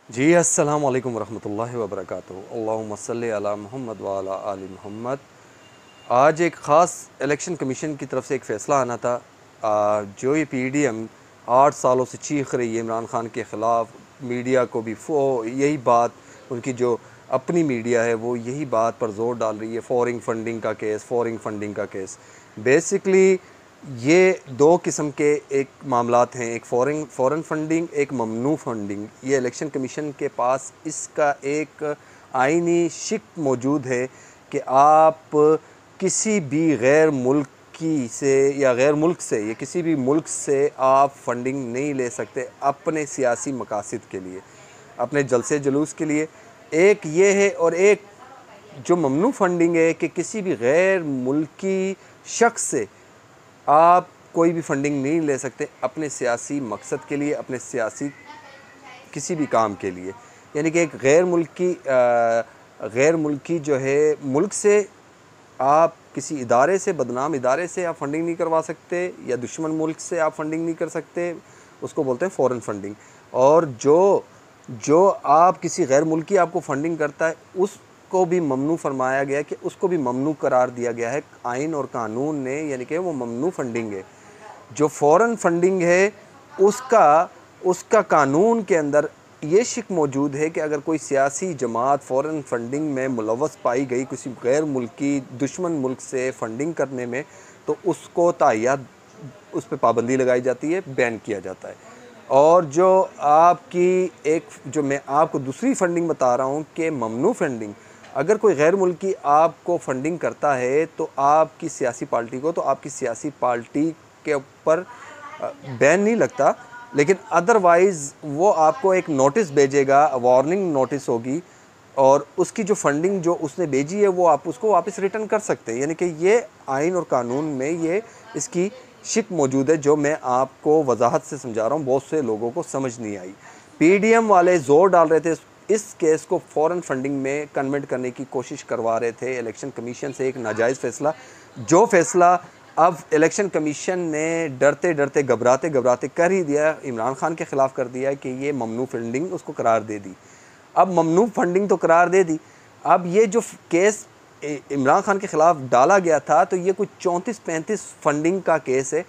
जी अस्सलाम वालेकुम वरहमतुल्लाहि वबरकातुहू। अल्लाहुम्मा सल्लि अला मुहम्मद व अला आलि मुहम्मद। आज एक ख़ास इलेक्शन कमीशन की तरफ से एक फ़ैसला आना था। जो ये पीडीएम 8 सालों से चीख रही है इमरान खान के ख़िलाफ़, मीडिया को भी यही बात, उनकी जो अपनी मीडिया है वो यही बात पर ज़ोर डाल रही है, फ़ॉरेन फंडिंग का केस। बेसिकली ये दो किस्म के एक मामलात हैं, एक फ़ॉरेन फंडिंग, एक ममनू फंडिंग। ये इलेक्शन कमीशन के पास इसका एक आईनी शिक मौजूद है कि आप किसी भी गैर मुल्की से या गैर मुल्क से या किसी भी मुल्क से आप फंडिंग नहीं ले सकते अपने सियासी मकासद के लिए, अपने जलसे जुलूस के लिए। एक ये है, और एक जो ममनू फंडिंग है कि किसी भी गैर मुल्की शख्स से आप कोई भी फंडिंग नहीं ले सकते अपने सियासी मकसद के लिए, अपने सियासी किसी भी काम के लिए। यानी कि एक गैर मुल्की जो है मुल्क से आप किसी इदारे से, बदनाम इदारे से आप फंडिंग नहीं करवा सकते, या दुश्मन मुल्क से आप फंडिंग नहीं कर सकते, उसको बोलते हैं फ़ॉरेन फंडिंग। और जो आप किसी गैर मुल्की आपको फंडिंग करता है उसको भी ममनू फरमाया गया कि उसको भी ममनू करार दिया गया है आइन और कानून ने, यानी कि वो ममनू फंडिंग है। जो फ़ॉरेन फंडिंग है उसका उसका कानून के अंदर ये शिक मौजूद है कि अगर कोई सियासी जमात फ़ॉरेन फंडिंग में मुलव्वस पाई गई, किसी गैर मुल्की दुश्मन मुल्क से फ़ंडिंग करने में, तो उसको ताय्यात उस पर पाबंदी लगाई जाती है, बैन किया जाता है। और जो मैं आपको दूसरी फंडिंग बता रहा हूँ कि ममनू फंडिंग, अगर कोई गैर मुल्की आपको फंडिंग करता है तो आपकी सियासी पार्टी को, तो आपकी सियासी पार्टी के ऊपर बैन नहीं लगता, लेकिन अदरवाइज़ वो आपको एक नोटिस भेजेगा, वार्निंग नोटिस होगी, और उसकी जो फंडिंग जो उसने भेजी है वो आप उसको वापस रिटर्न कर सकते हैं। यानी कि ये आइन और कानून में ये इसकी शिक मौजूद है, जो मैं आपको वजाहत से समझा रहा हूँ, बहुत से लोगों को समझ नहीं आई। पीडीएम वाले ज़ोर डाल रहे थे इस केस को फ़ॉरेन फंडिंग में कन्वर्ट करने की कोशिश करवा रहे थे इलेक्शन कमीशन से, एक नाजायज़ फ़ैसला, जो फ़ैसला अब इलेक्शन कमीशन ने डरते डरते घबराते घबराते कर ही दिया, इमरान खान के ख़िलाफ़ कर दिया कि ये ममनू फंडिंग उसको करार दे दी। अब ममनू फंडिंग तो करार दे दी, अब ये जो केस इमरान खान के ख़िलाफ़ डाला गया था, तो ये कुछ 34-35 फंडिंग का केस है।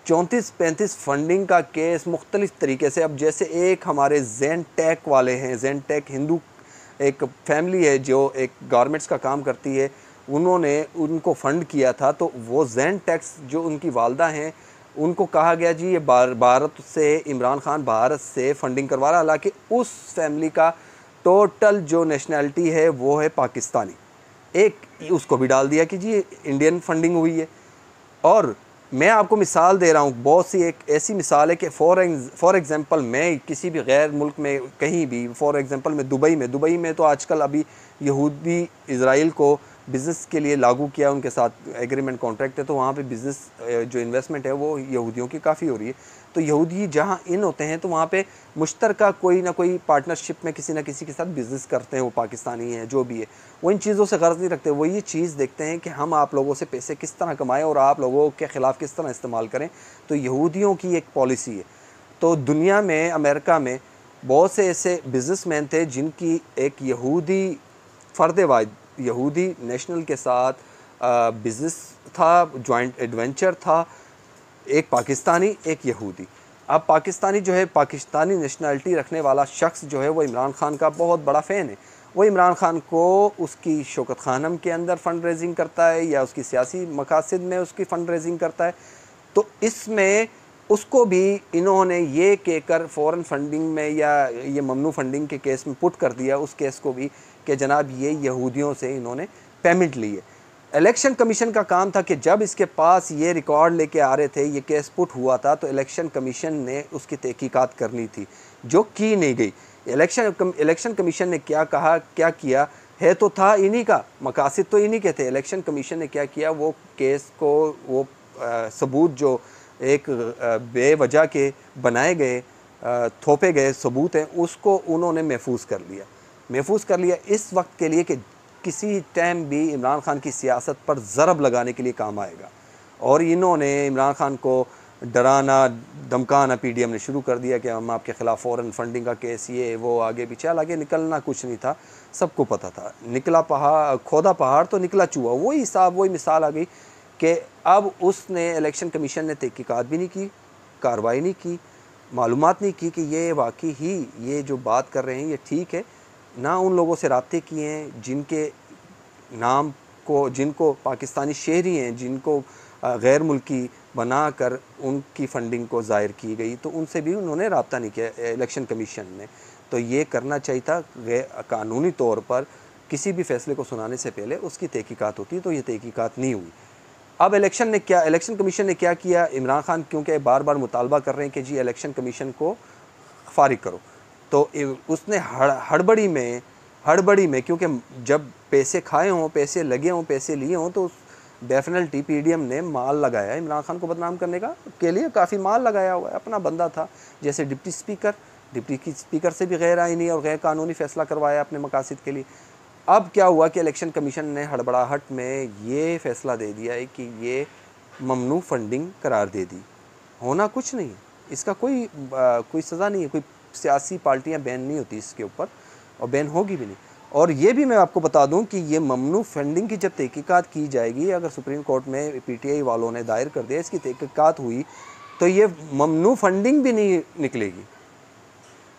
34-35 फंडिंग का केस मुख्तलिफ़ तरीके से, अब जैसे एक हमारे जैन टेक वाले हैं, जैन टेक हिंदू एक फैमिली है जो एक गारमेंट्स का काम करती है, उन्होंने उनको फ़ंड किया था, तो वो जैन टैक्स जो उनकी वालदा हैं, उनको कहा गया जी ये भारत से, इमरान खान भारत से फ़ंडिंग करवा रहा है, हालांकि उस फैमिली का टोटल जो नेशनैलिटी है वो है पाकिस्तानी। एक उसको भी डाल दिया कि जी इंडियन फंडिंग हुई है। और मैं आपको मिसाल दे रहा हूँ, बहुत सी एक ऐसी मिसाल है कि फॉर एग्ज़ाम्पल मैं किसी भी गैर मुल्क में कहीं भी, फॉर एग्ज़ाम्पल मैं दुबई में तो आजकल अभी यहूदी इसराइल को बिज़नेस के लिए लागू किया, उनके साथ एग्रीमेंट कॉन्ट्रैक्ट है, तो वहाँ पे बिज़नेस जो इन्वेस्टमेंट है वो यहूदियों की काफ़ी हो रही है। तो यहूदी जहाँ इन होते हैं तो वहाँ पे मुश्तरका कोई ना कोई पार्टनरशिप में किसी न किसी के साथ बिज़नेस करते हैं, वो पाकिस्तानी हैं जो भी है, वो इन चीज़ों से गर्ज नहीं रखते, वो ये चीज़ देखते हैं कि हम आप लोगों से पैसे किस तरह कमाएं और आप लोगों के ख़िलाफ़ किस तरह इस्तेमाल करें। तो यहूदियों की एक पॉलिसी है। तो दुनिया में, अमेरिका में बहुत से ऐसे बिज़नेसमैन थे जिनकी एक यहूदी फ़र्द वाहिद यहूदी नेशनल के साथ बिज़नेस था, जॉइंट एडवेंचर था, एक पाकिस्तानी एक यहूदी। अब पाकिस्तानी जो है, पाकिस्तानी नेशनलिटी रखने वाला शख्स जो है वो इमरान खान का बहुत बड़ा फ़ैन है। वो इमरान खान को उसकी शौकत खानम के अंदर फ़ंड रेजिंग करता है या उसकी सियासी मकासद में उसकी फ़ंड रेजिंग करता है। तो इसमें उसको भी इन्होंने ये कहकर फ़ॉरेन फंडिंग में या ये ममनू फंडिंग के केस में पुट कर दिया, उस केस को भी, कि जनाब ये यहूदियों से इन्होंने पेमेंट ली है। इलेक्शन कमीशन का काम था कि जब इसके पास ये रिकॉर्ड लेके आ रहे थे, ये केस पुट हुआ था, तो इलेक्शन कमीशन ने उसकी तहकीकात करनी थी, जो की नहीं गई। इलेक्शन कमीशन ने क्या कहा, क्या किया है, तो था इन्हीं का, मकासद तो इन्हीं के थे। इलेक्शन कमीशन ने क्या किया, वो केस को, वो सबूत जो एक बेवजह के बनाए गए, थोपे गए सबूत हैं, उसको उन्होंने महफूज कर लिया इस वक्त के लिए कि किसी टाइम भी इमरान खान की सियासत पर ज़रब लगाने के लिए काम आएगा। और इन्होंने इमरान खान को डराना धमकाना पीडीएम ने शुरू कर दिया कि हम आपके ख़िलाफ़ फ़ौरन फंडिंग का केस, ये वो, आगे पीछे। हालांकि निकलना कुछ नहीं था, सबको पता था। निकला पहाड़, खोदा पहाड़ तो निकला चूहा। वही हिसाब, वही मिसाल आ गई कि अब उसने इलेक्शन कमीशन ने तहकीकात भी नहीं की, कार्रवाई नहीं की, मालूमात नहीं की कि ये वाकई ही ये जो बात कर रहे हैं ये ठीक है। ना उन लोगों से रब्ते किए हैं जिनके नाम को, जिनको पाकिस्तानी शहरी हैं, जिनको गैर मुल्की बनाकर उनकी फ़ंडिंग को ज़ाहिर की गई, तो उनसे भी उन्होंने रब्ता नहीं किया इलेक्शन कमीशन ने। तो ये करना चाहिए था, कानूनी तौर पर किसी भी फ़ैसले को सुनाने से पहले उसकी तहकीकात होती, तो ये तहकीकात नहीं हुई। अब इलेक्शन कमीशन ने क्या किया, इमरान खान क्योंकि बार बार मुतालबा कर रहे हैं कि जी इलेक्शन कमीशन को फ़ारिग करो, तो उसने हड़बड़ी में क्योंकि जब पैसे खाए हों, पैसे लगे हों, पैसे लिए हों, तो डेफिनेटली पीडीएम ने माल लगाया इमरान खान को बदनाम करने के लिए काफ़ी माल लगाया हुआ है। अपना बंदा था, जैसे डिप्टी स्पीकर से भी गैर आईनी और गैर कानूनी फ़ैसला करवाया अपने मकासद के लिए। अब क्या हुआ कि इलेक्शन कमीशन ने हड़बड़ाहट में ये फ़ैसला दे दिया है कि ये ममनू फंडिंग करार दे दी। होना कुछ नहीं, इसका कोई सज़ा नहीं है, कोई सियासी पार्टियां बैन नहीं होती इसके ऊपर, और बैन होगी भी नहीं। और ये भी मैं आपको बता दूं कि ये ममनू फंडिंग की जब तहकीकात की जाएगी, अगर सुप्रीम कोर्ट में पीटीआई वालों ने दायर कर दिया, इसकी तहकीकात हुई, तो ये ममनू फंडिंग भी नहीं निकलेगी,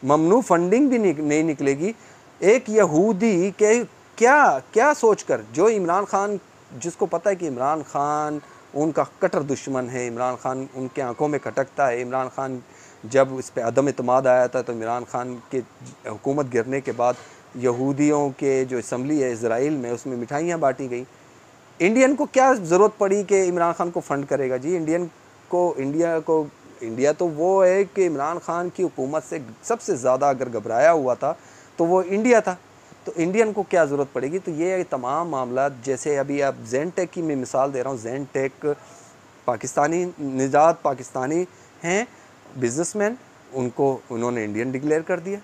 ममनू फंडिंग भी नहीं निकलेगी। एक यहूदी के क्या सोचकर, जो इमरान खान, जिसको पता है कि इमरान खान उनका कट्टर दुश्मन है, इमरान खान उनके आंखों में खटकता है, इमरान खान जब इस पर अदम एतमाद आया था तो इमरान खान के हुकूमत गिरने के बाद यहूदियों के जो असम्बली है इज़राइल में, उसमें मिठाइयाँ बांटी गई। इंडियन को क्या ज़रूरत पड़ी कि इमरान खान को फ़ंड करेगा जी? इंडिया तो वो है कि इमरान खान की हुकूमत से सबसे ज़्यादा अगर घबराया हुआ था तो वो इंडिया था, तो इंडियन को क्या ज़रूरत पड़ेगी? तो ये तमाम मामला, जैसे अभी आप ज़ेनटेक की मैं मिसाल दे रहा हूँ, ज़ेनटेक पाकिस्तानी निजात पाकिस्तानी हैं बिजनेसमैन, उन्होंने इंडियन डिक्लेयर कर दिया।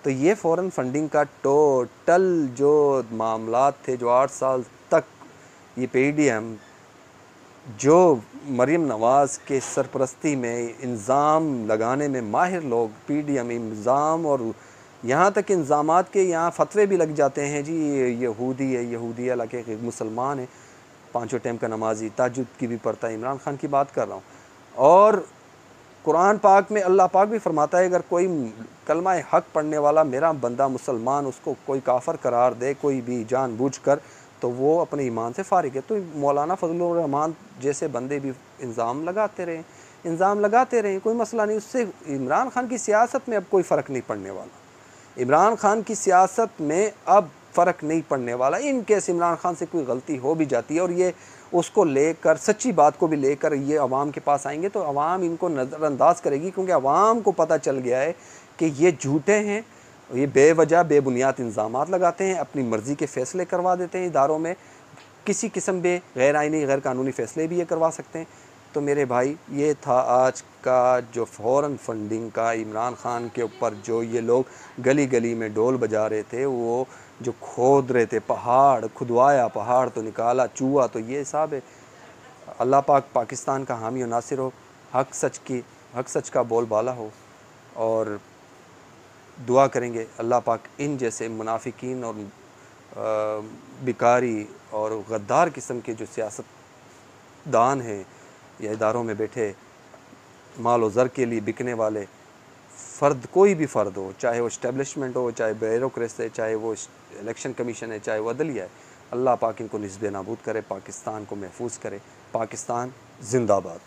तो ये फ़ॉरेन फंडिंग का टोटल जो मामलात थे, जो 8 साल तक ये पीडीएम जो मरीम नवाज़ के सरपरस्ती में इंज़ाम लगाने में माहिर लोग, पीडीएम इंज़ाम, और यहाँ तक इंज़ामात के यहाँ फतवे भी लग जाते हैं जी यहूदी है, यहूदी हालांकि मुसलमान है, 5 टाइम का नमाजी, ताज्जुद की भी पढ़ता है, इमरान खान की बात कर रहा हूँ। और कुरान पाक में अल्लाह पाक भी फरमाता है, अगर कोई कलमा हक पढ़ने वाला मेरा बंदा मुसलमान उसको कोई काफर करार दे कोई भी जानबूझकर, तो वो अपने ईमान से फारिग है। तो मौलाना फजलुर रहमान जैसे बंदे भी इल्ज़ाम लगाते रहे, कोई मसला नहीं। उससे इमरान खान की सियासत में अब कोई फ़र्क नहीं पड़ने वाला, इमरान खान की सियासत में अब फ़र्क नहीं पड़ने वाला। इन केस इमरान खान से कोई गलती हो भी जाती है और ये उसको लेकर, सच्ची बात को भी लेकर ये अवाम के पास आएंगे, तो अवाम इनको नज़रअंदाज करेगी, क्योंकि अवाम को पता चल गया है कि ये झूठे हैं, ये बेवजह बेबुनियाद इल्ज़ामात लगाते हैं, अपनी मर्ज़ी के फ़ैसले करवा देते हैं इदारों में, किसी किस्म के गैर आइनी गैर कानूनी फ़ैसले भी ये करवा सकते हैं। तो मेरे भाई, ये था आज का जो फ़ौरन फंडिंग का इमरान खान के ऊपर जो ये लोग गली गली में ढोल बजा रहे थे, वो जो खोद रहे थे पहाड़, खुदवाया पहाड़ तो निकाला चूहा, तो ये हिसाब है। अल्लाह पाक पाकिस्तान का हामी और नासिर हो, हक सच का बोलबाला हो, और दुआ करेंगे अल्लाह पाक इन जैसे मुनाफिकीन और बिकारी और गद्दार किस्म के जो सियासतदान हैं या इदारों में बैठे माल और ज़र के लिए बिकने वाले फ़र्द, कोई भी फ़र्द हो, चाहे वो इस्टेब्लिशमेंट हो, चाहे ब्यूरोक्रेसी है, चाहे वो इलेक्शन कमीशन है, चाहे वो अदलिया है, अल्लाह पाक इनको निस्बे नाबूद करे, पाकिस्तान को महफूज करे। पाकिस्तान जिंदाबाद।